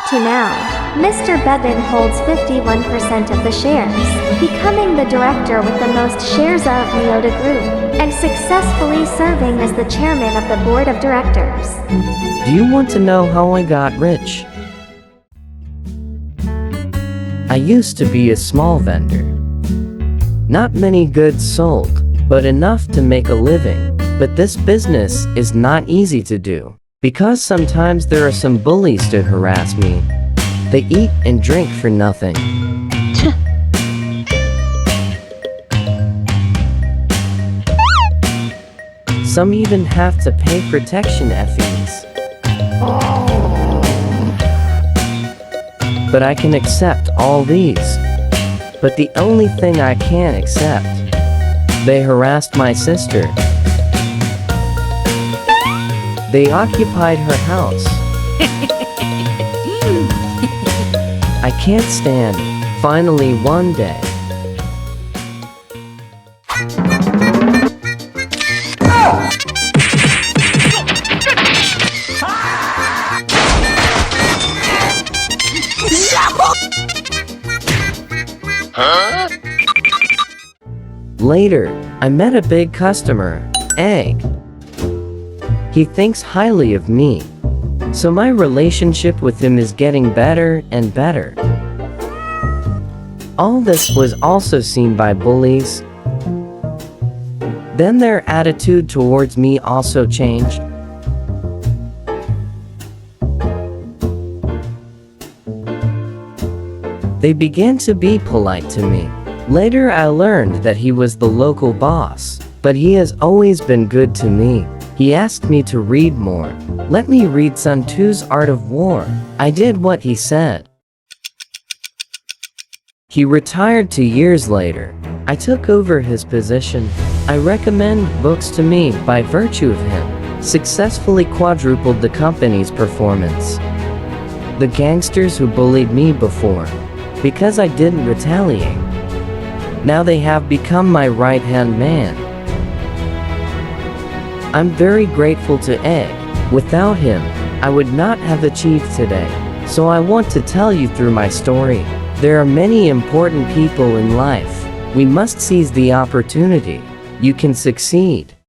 Up to now, Mr. Bevan holds 51% of the shares, becoming the director with the most shares of Miyota Group, and successfully serving as the chairman of the board of directors. Do you want to know how I got rich? I used to be a small vendor. Not many goods sold, but enough to make a living. But this business is not easy to do, because sometimes there are some bullies to harass me. They eat and drink for nothing. Some even have to pay protection fees. But I can accept all these. But the only thing I can't accept, they harassed my sister. They occupied her house. I can't stand. Finally, one day. Later, I met a big customer, Egg. He thinks highly of me, so my relationship with him is getting better and better. All this was also seen by bullies. Then their attitude towards me also changed. They began to be polite to me. Later I learned that he was the local boss, but he has always been good to me. He asked me to read more. Let me read Sun Tzu's Art of War. I did what he said. He retired 2 years later. I took over his position. I recommend books to me by virtue of him. Successfully quadrupled the company's performance. The gangsters who bullied me before, because I didn't retaliate, now they have become my right-hand man. I'm very grateful to Egg. Without him, I would not have achieved today. So I want to tell you through my story. There are many important people in life. We must seize the opportunity. You can succeed.